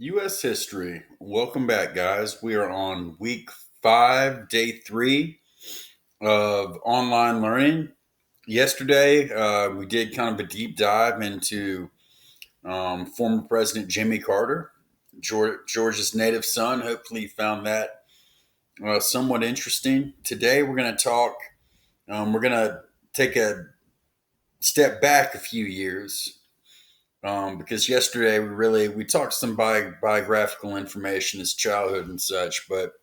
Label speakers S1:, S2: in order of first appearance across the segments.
S1: U.S. history. Welcome back, guys. We are on week 5, day 3 of online learning. Yesterday, we did kind of a deep dive into former President Jimmy Carter, Georgia's native son. Hopefully, you found that somewhat interesting. Today, we're going to talk, we're going to take a step back a few years because yesterday we talked some biographical information, his childhood and such, but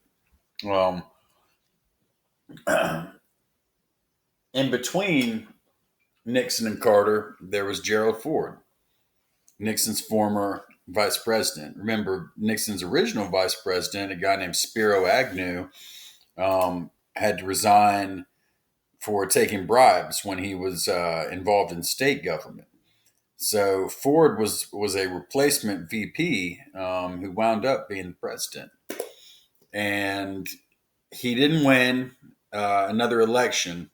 S1: um, in between Nixon and Carter, there was Gerald Ford, Nixon's former vice president. Remember, Nixon's original vice president, a guy named Spiro Agnew, had to resign for taking bribes when he was involved in state government. So Ford was a replacement VP who wound up being the president, and he didn't win another election.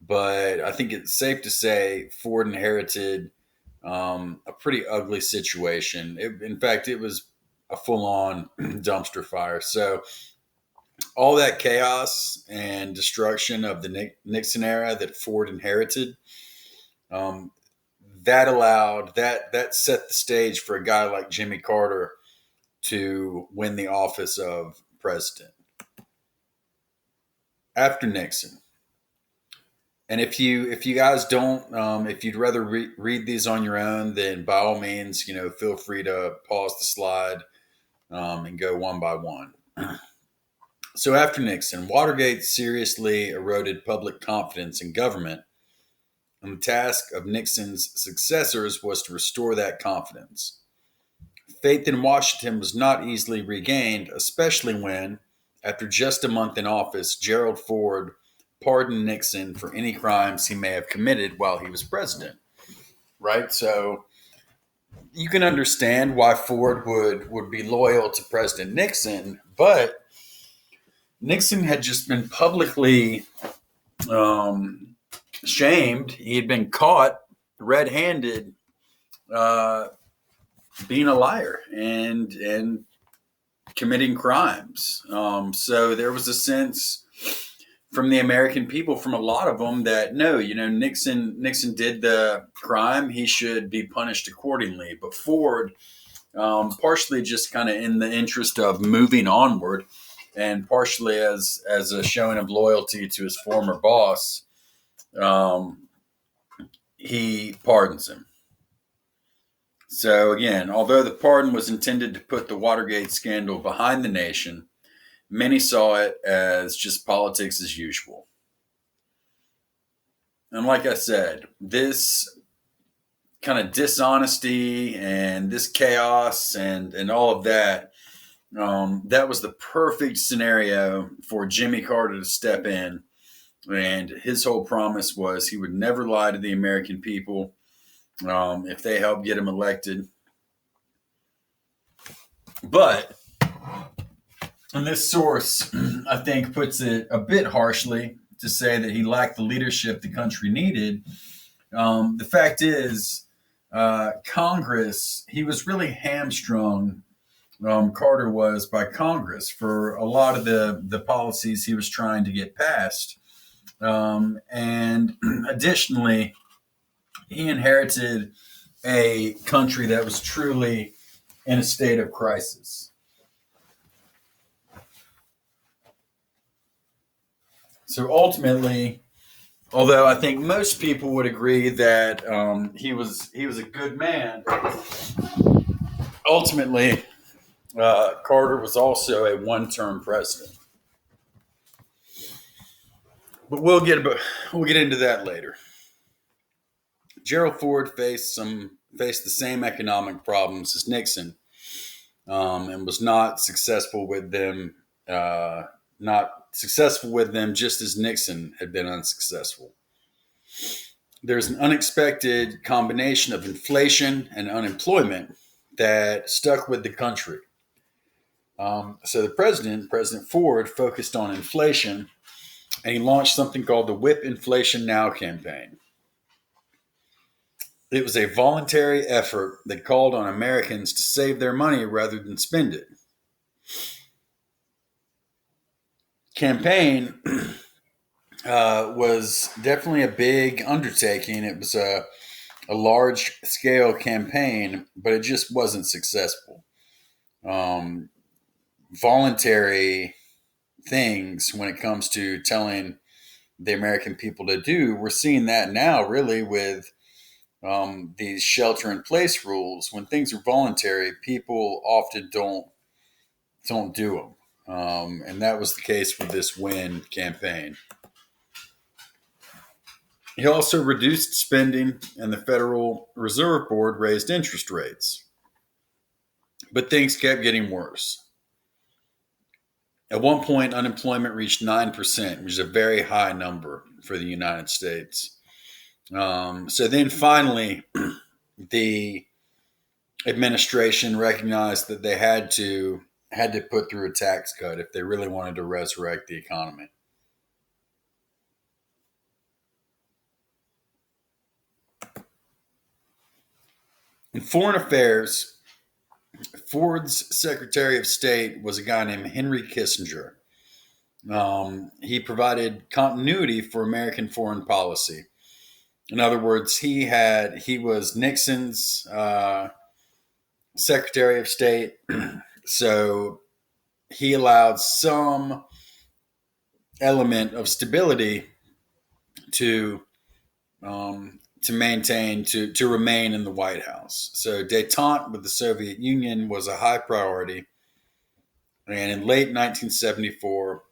S1: But I think it's safe to say Ford inherited a pretty ugly situation. In fact, it was a full-on dumpster fire. So all that chaos and destruction of the Nixon era that Ford inherited, um, that set the stage for a guy like Jimmy Carter to win the office of president after Nixon. And if you guys don't, if you'd rather read these on your own, then by all means, feel free to pause the slide and go one by one. So after Nixon, Watergate seriously eroded public confidence in government, and the task of Nixon's successors was to restore that confidence. Faith in Washington was not easily regained, especially when, after just a month in office, Gerald Ford pardoned Nixon for any crimes he may have committed while he was president. Right? So you can understand why Ford would be loyal to President Nixon, but Nixon had just been publicly um, shamed. He had been caught red-handed being a liar and committing crimes. So there was a sense from the American people, from a lot of them, that no, Nixon did the crime. He should be punished accordingly. But Ford, partially just kind of in the interest of moving onward, and partially as a showing of loyalty to his former boss, um, he pardons him. So again, although the pardon was intended to put the Watergate scandal behind the nation, many saw it as just politics as usual. And like I said, this kind of dishonesty and this chaos and all of that, that was the perfect scenario for Jimmy Carter to step in. And his whole promise was he would never lie to the American people if they helped get him elected. But, and this source, I think, puts it a bit harshly to say that he lacked the leadership the country needed. The fact is, Congress, he was really hamstrung, Carter was, by Congress for a lot of the policies he was trying to get passed. And additionally, he inherited a country that was truly in a state of crisis. So ultimately, although I think most people would agree that he was a good man, ultimately Carter was also a one-term president. But we'll get into that later. Gerald Ford faced the same economic problems as Nixon, and was not successful with them. Just as Nixon had been unsuccessful. There's an unexpected combination of inflation and unemployment that stuck with the country. So the President Ford, focused on inflation, and he launched something called the Whip Inflation Now campaign. It was a voluntary effort that called on Americans to save their money rather than spend it. Campaign was definitely a big undertaking. It was a large scale campaign, but it just wasn't successful. Um, Voluntary things when it comes to telling the American people to do, we're seeing that now really with these shelter in place rules. When things are voluntary, people often don't do them. And that was the case with this win campaign. He also reduced spending, and the Federal Reserve Board raised interest rates. But things kept getting worse. At one point, unemployment reached 9%, which is a very high number for the United States. So then finally, the administration recognized that they had to put through a tax cut if they really wanted to resurrect the economy. In foreign affairs, Ford's Secretary of State was a guy named Henry Kissinger. He provided continuity for American foreign policy. In other words, he was Nixon's Secretary of State, so he allowed some element of stability to to remain in the White House. So détente with the Soviet Union was a high priority, and in late 1974,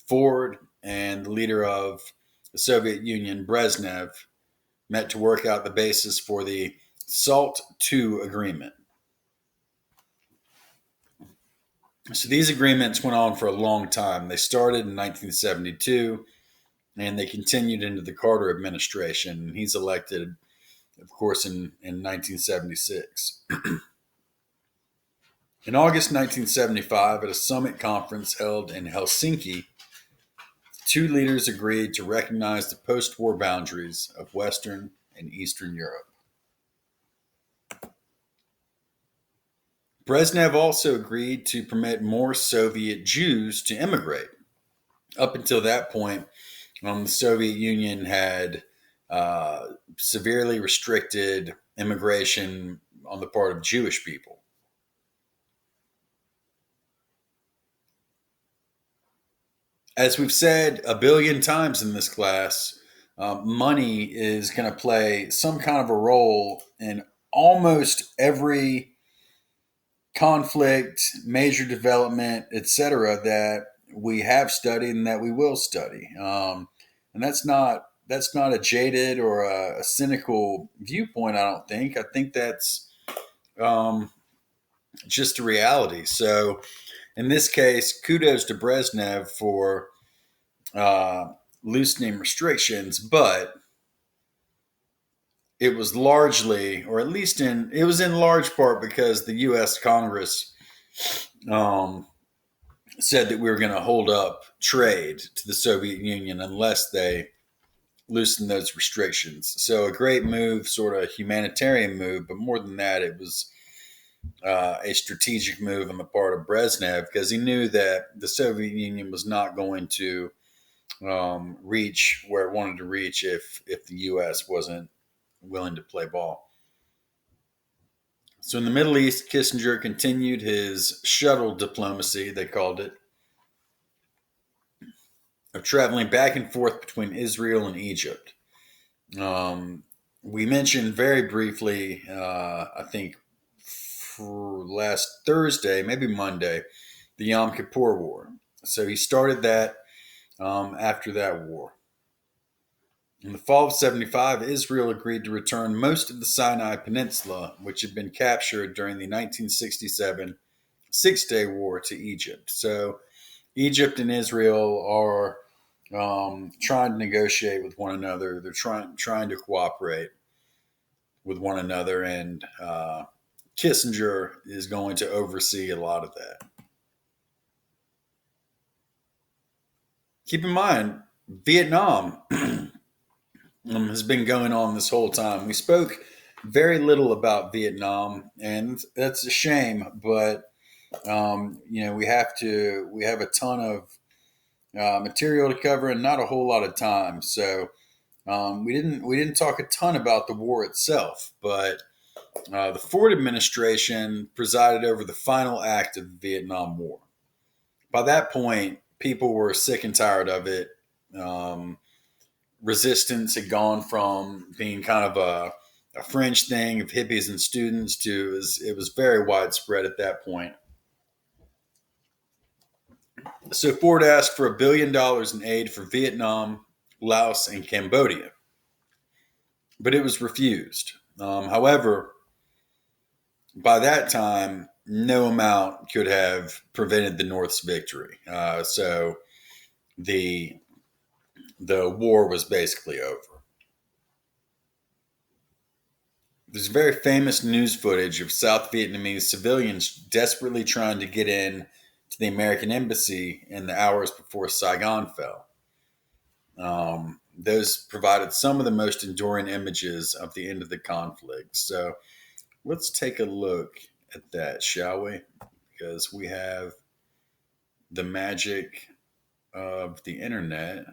S1: Ford and the leader of the Soviet Union, Brezhnev, met to work out the basis for the SALT II agreement. So these agreements went on for a long time. They started in 1972 and they continued into the Carter administration. He's elected, of course, in 1976. In August 1975, at a summit conference held in Helsinki, two leaders agreed to recognize the post war boundaries of Western and Eastern Europe. Brezhnev also agreed to permit more Soviet Jews to immigrate. Up until that point, the Soviet Union had severely restricted immigration on the part of Jewish people. As we've said a billion times in this class, money is going to play some kind of a role in almost every conflict, major development, etc., that we have studied and that we will study. And that's not a jaded or a cynical viewpoint. I don't think. I think that's um, just a reality. So in this case, kudos to Brezhnev for uh, loosening restrictions, but it was largely, or at least it was in large part because the U.S. Congress um, said that we were going to hold up trade to the Soviet Union unless they loosened those restrictions. So a great move, sort of humanitarian move, but more than that, it was a strategic move on the part of Brezhnev because he knew that the Soviet Union was not going to reach where it wanted to reach if the U.S. wasn't willing to play ball. So in the Middle East, Kissinger continued his shuttle diplomacy, they called it, of traveling back and forth between Israel and Egypt. Um, we mentioned very briefly, I think for last Thursday, maybe Monday, the Yom Kippur War. So he started that after that war. In the fall of 75, Israel agreed to return most of the Sinai Peninsula, which had been captured during the 1967 Six-Day War, to Egypt. So Egypt and Israel are trying to negotiate with one another. They're trying to cooperate with one another, and Kissinger is going to oversee a lot of that. Keep in mind, Vietnam has been going on this whole time. We spoke very little about Vietnam, and that's a shame. But we have a ton of material to cover and not a whole lot of time. So we didn't talk a ton about the war itself, but the Ford administration presided over the final act of the Vietnam War. By that point, people were sick and tired of it. Um, Resistance had gone from being kind of a fringe thing of hippies and students to it was very widespread at that point. So Ford asked for $1 billion in aid for Vietnam, Laos, and Cambodia, but it was refused. However, by that time, no amount could have prevented the North's victory. So the the war was basically over. There's very famous news footage of South Vietnamese civilians desperately trying to get in to the American embassy in the hours before Saigon fell. Those provided some of the most enduring images of the end of the conflict. So let's take a look at that, shall we? Because we have the magic of the internet.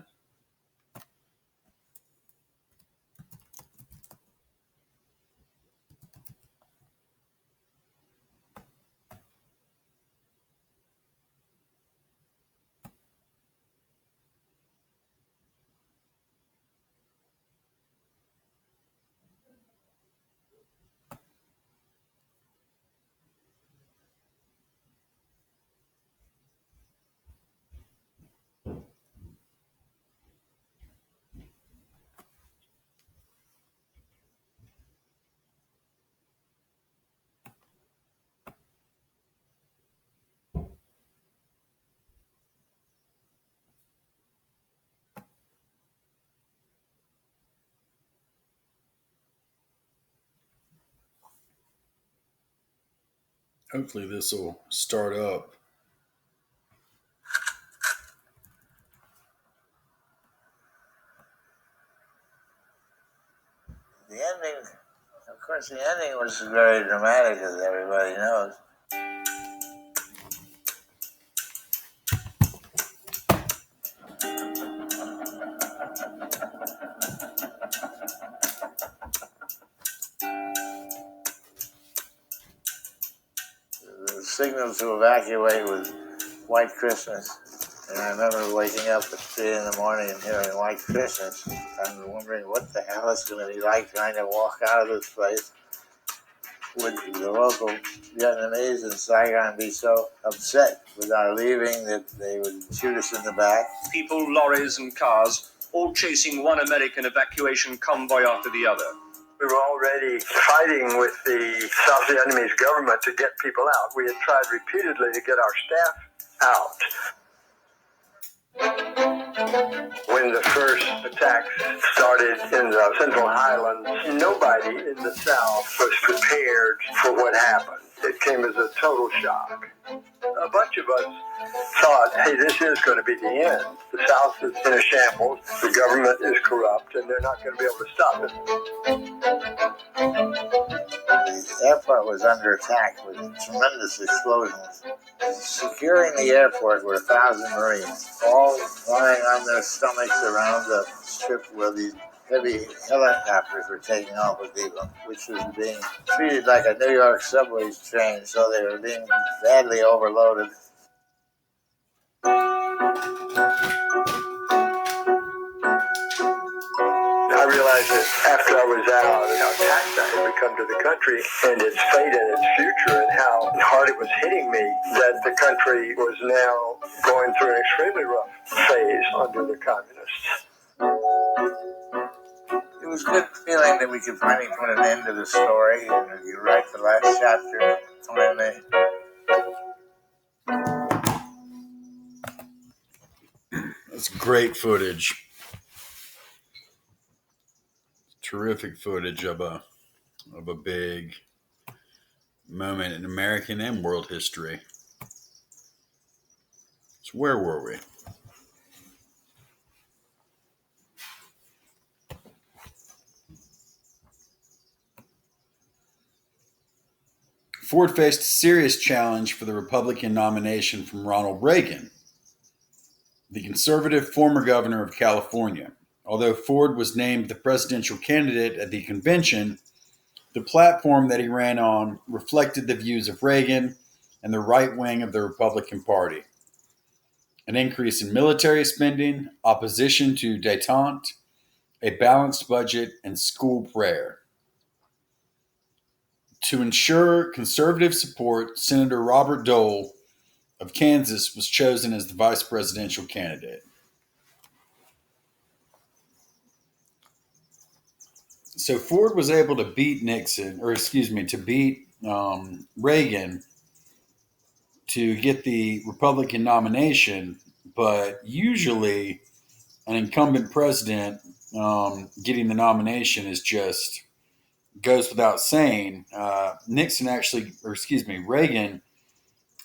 S1: Hopefully, this will start up.
S2: The ending, of course, the ending was very dramatic, as everybody knows. The signal to evacuate was White Christmas. And I remember waking up at 3 in the morning and hearing White Christmas. I'm wondering what the hell it's going to be like trying to walk out of this place. Would the local Vietnamese in Saigon be so upset with our leaving that they would shoot us in the back?
S3: People, lorries, and cars, all chasing one American evacuation convoy after the other.
S4: We were already fighting with the South Vietnamese government to get people out. We had tried repeatedly to get our staff out. When the first attacks started in the Central Highlands, nobody in the South was prepared for what happened. It came as a total shock. A bunch of us thought, hey, this is going to be the end. The South is in a shambles, the government is corrupt, and they're not going to be able to stop it.
S2: The airport was under attack with tremendous explosions. Securing the airport were 1,000 Marines, all lying on their stomachs around the strip where these heavy helicopters were taking off with people, which was being treated like a New York subway train, so they were being badly overloaded.
S4: I realized that after I was out, how attached I had become to the country and its fate and its future and how hard it was hitting me, that the country was now going through an extremely rough phase under the communists.
S2: It was good feeling that we could finally put an end to the story and you write the last chapter finally.
S1: That's great footage. Terrific footage of a big moment in American and world history. So where were we? Ford faced a serious challenge for the Republican nomination from Ronald Reagan, the conservative former governor of California. Although Ford was named the presidential candidate at the convention, the platform that he ran on reflected the views of Reagan and the right wing of the Republican Party. An increase in military spending, opposition to détente, a balanced budget, and school prayer. To ensure conservative support, Senator Robert Dole of Kansas was chosen as the vice presidential candidate. So Ford was able to beat Nixon, or excuse me, to beat Reagan to get the Republican nomination, but usually an incumbent president getting the nomination is just goes without saying. Nixon actually, or excuse me, Reagan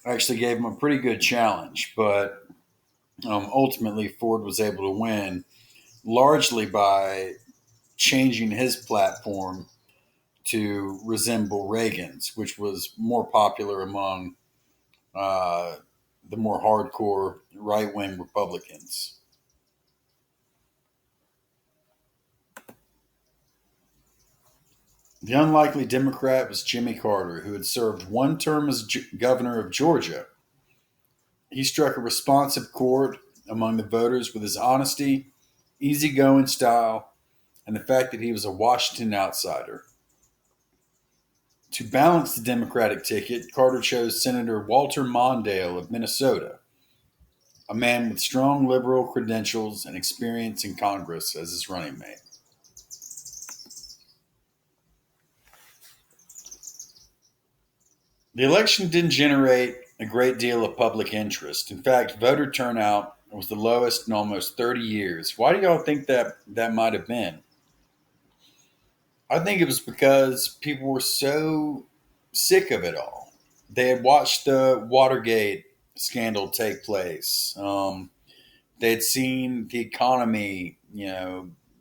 S1: actually gave him a pretty good challenge, but ultimately Ford was able to win largely by changing his platform to resemble Reagan's, which was more popular among uh, the more hardcore right wing Republicans. The unlikely Democrat was Jimmy Carter, who had served one term as governor of Georgia. He struck a responsive chord among the voters with his honesty, easygoing style, and the fact that he was a Washington outsider. To balance the Democratic ticket, Carter chose Senator Walter Mondale of Minnesota, a man with strong liberal credentials and experience in Congress, as his running mate. The election didn't generate a great deal of public interest. In fact, voter turnout was the lowest in almost 30 years. Why do y'all think that might have been? I think it was because people were so sick of it all. They had watched the Watergate scandal take place. They had seen the economy,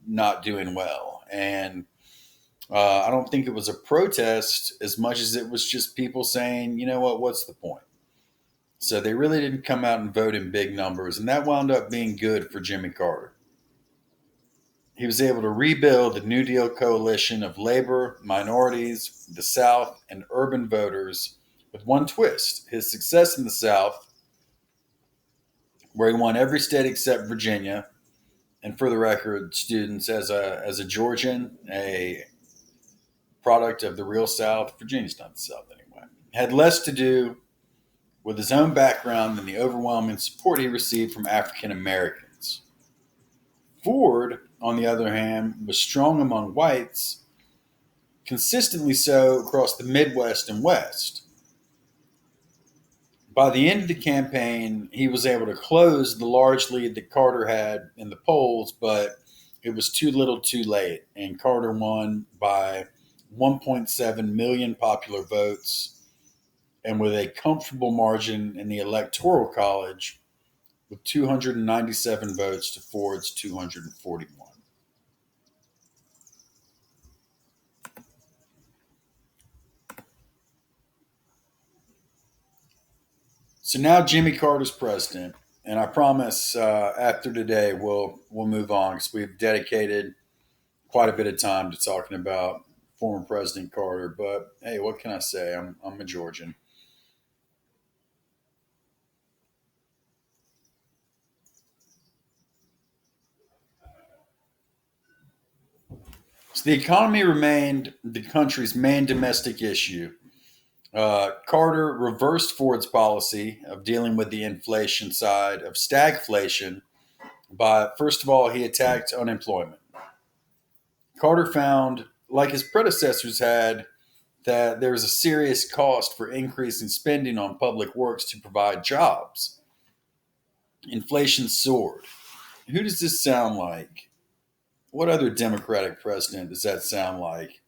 S1: not doing well, and I don't think it was a protest as much as it was just people saying, you know what, what's the point? So they really didn't come out and vote in big numbers, and that wound up being good for Jimmy Carter. He was able to rebuild the New Deal coalition of labor, minorities, the South, and urban voters with one twist. His success in the South, where he won every state except Virginia, and for the record, students, as a Georgian, a product of the real South, Virginia's not the South anyway, had less to do with his own background than the overwhelming support he received from African Americans. Ford, on the other hand, was strong among whites, consistently so across the Midwest and West. By the end of the campaign, he was able to close the large lead that Carter had in the polls, but it was too little too late, and Carter won by 1.7 million popular votes and with a comfortable margin in the Electoral College with 297 votes to Ford's 241. So now Jimmy Carter's president, and I promise after today we'll move on because we've dedicated quite a bit of time to talking about former President Carter. But hey, what can I say? I'm a Georgian. So the economy remained the country's main domestic issue. Carter reversed Ford's policy of dealing with the inflation side of stagflation by, first of all, he attacked unemployment. Carter found, like his predecessors had, that there was a serious cost for increasing spending on public works to provide jobs. Inflation soared. Who does this sound like? What other Democratic president does that sound like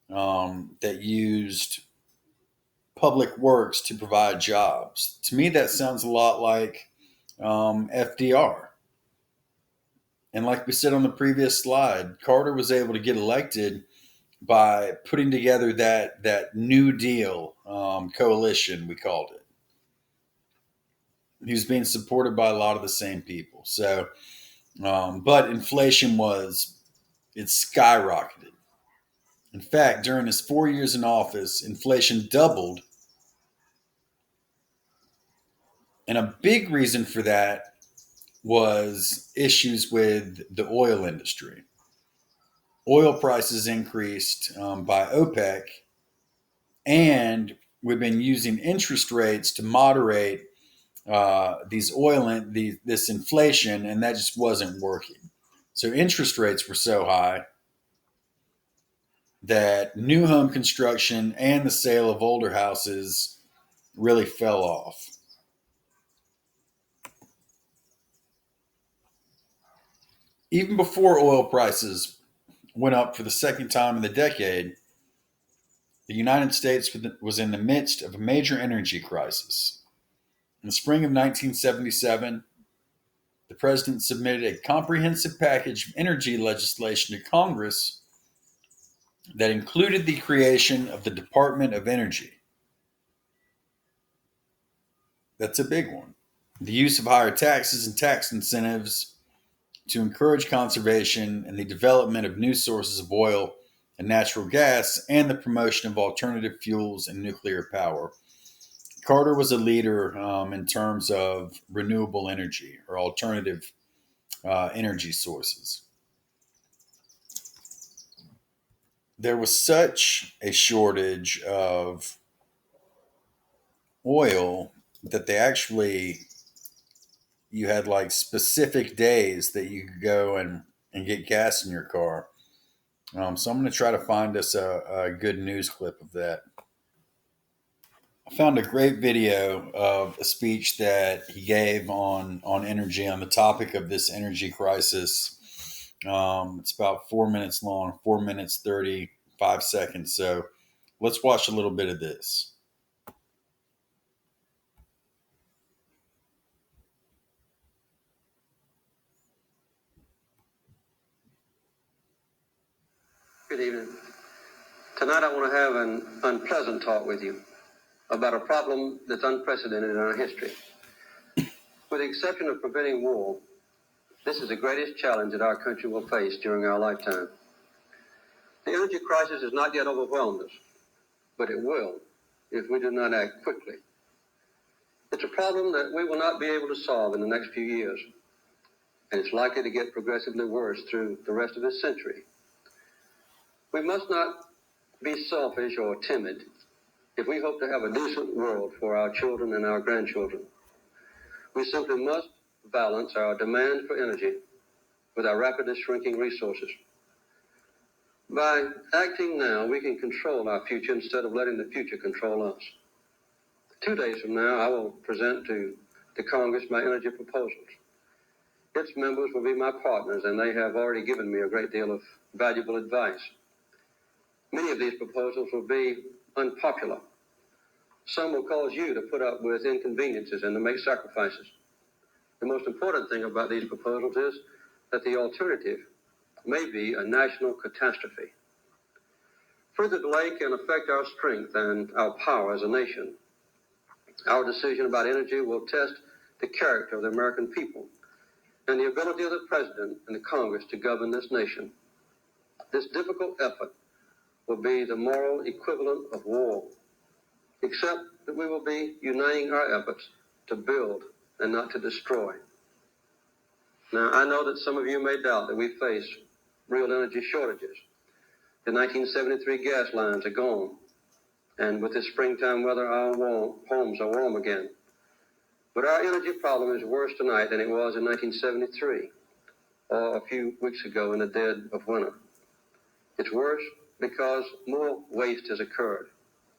S1: that used public works to provide jobs? To me, that sounds a lot like FDR. And like we said on the previous slide, Carter was able to get elected by putting together that New Deal coalition, we called it. He was being supported by a lot of the same people. So, but inflation it skyrocketed. In fact, during his 4 years in office, inflation doubled. And a big reason for that was issues with the oil industry. Oil prices increased by OPEC, and we've been using interest rates to moderate this inflation, and that just wasn't working. So interest rates were so high that new home construction and the sale of older houses really fell off. Even before oil prices went up for the second time in the decade, the United States was in the midst of a major energy crisis. In the spring of 1977, the president submitted a comprehensive package of energy legislation to Congress that included the creation of the Department of Energy. That's a big one. The use of higher taxes and tax incentives to encourage conservation and the development of new sources of oil and natural gas, and the promotion of alternative fuels and nuclear power. Carter was a leader in terms of renewable energy or alternative energy sources. There was such a shortage of oil that you had like specific days that you could go and get gas in your car. So I'm going to try to find us a good news clip of that. I found a great video of a speech that he gave on energy, on the topic of this energy crisis. It's about 4 minutes long, 4 minutes 35 seconds. So let's watch a little bit of this.
S5: Good evening. Tonight I want to have an unpleasant talk with you about a problem that's unprecedented in our history. With the exception of preventing war, this is the greatest challenge that our country will face during our lifetime. The energy crisis has not yet overwhelmed us, but it will if we do not act quickly. It's a problem that we will not be able to solve in the next few years, and it's likely to get progressively worse through the rest of this century. We must not be selfish or timid if we hope to have a decent world for our children and our grandchildren. We simply must balance our demand for energy with our rapidly shrinking resources. By acting now, we can control our future instead of letting the future control us. 2 days from now, I will present to the Congress my energy proposals. Its members will be my partners, and they have already given me a great deal of valuable advice. Many of these proposals will be unpopular. Some will cause you to put up with inconveniences and to make sacrifices. The most important thing about these proposals is that the alternative may be a national catastrophe. Further delay can affect our strength and our power as a nation. Our decision about energy will test the character of the American people and the ability of the President and the Congress to govern this nation. This difficult effort will be the moral equivalent of war, except that we will be uniting our efforts to build and not to destroy. Now, I know that some of you may doubt that we face real energy shortages. The 1973 gas lines are gone, and with this springtime weather, our homes are warm again. But our energy problem is worse tonight than it was in 1973, or a few weeks ago in the dead of winter. It's worse because more waste has occurred,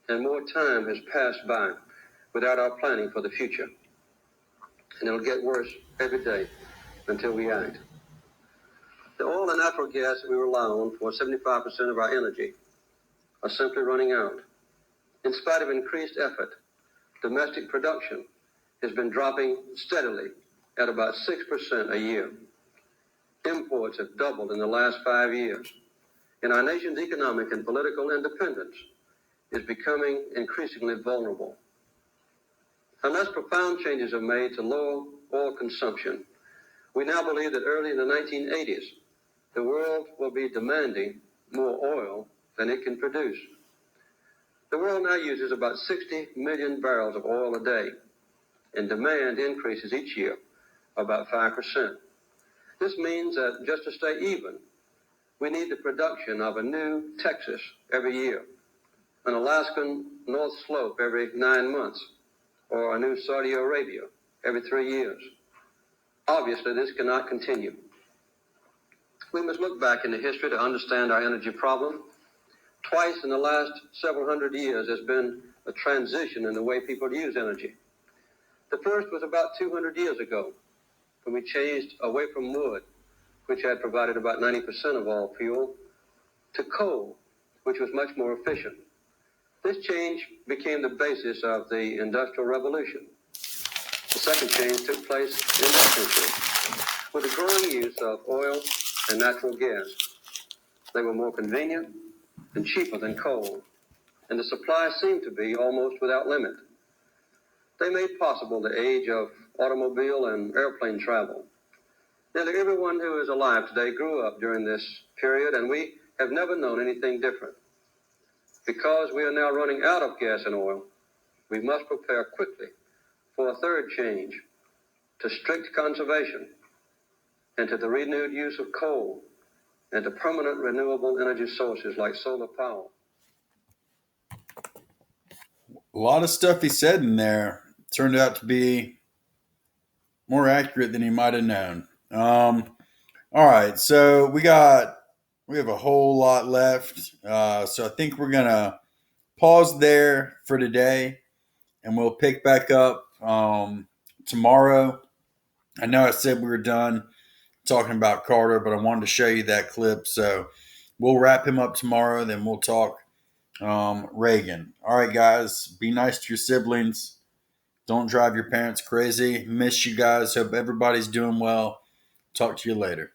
S5: and more time has passed by without our planning for the future. And it'll get worse every day until we act. The oil and natural gas that we rely on for 75% of our energy are simply running out. In spite of increased effort, domestic production has been dropping steadily at about 6% a year. Imports have doubled in the last 5 years, and our nation's economic and political independence is becoming increasingly vulnerable. Unless profound changes are made to lower oil consumption, we now believe that early in the 1980s, the world will be demanding more oil than it can produce. The world now uses about 60 million barrels of oil a day, and demand increases each year about 5%. This means that just to stay even, we need the production of a new Texas every year, an Alaskan North Slope every 9 months, or a new Saudi Arabia every 3 years. Obviously, this cannot continue. We must look back into history to understand our energy problem. Twice in the last several hundred years, there's been a transition in the way people use energy. The first was about 200 years ago, when we changed away from wood, which had provided about 90% of all fuel, to coal, which was much more efficient. This change became the basis of the Industrial Revolution. The second change took place in that century, with the growing use of oil and natural gas. They were more convenient and cheaper than coal, and the supply seemed to be almost without limit. They made possible the age of automobile and airplane travel. Nearly everyone who is alive today grew up during this period, and we have never known anything different. Because we are now running out of gas and oil, we must prepare quickly for a third change, to strict conservation, and to the renewed use of coal, and to permanent renewable energy sources like solar power.
S1: A lot of stuff he said in there turned out to be more accurate than he might have known. All right, so we have a whole lot left. So I think we're gonna pause there for today, and we'll pick back up tomorrow. I know I said we were done talking about Carter, but I wanted to show you that clip. So we'll wrap him up tomorrow. Then we'll talk Reagan. All right, guys, be nice to your siblings. Don't drive your parents crazy. Miss you guys. Hope everybody's doing well. Talk to you later.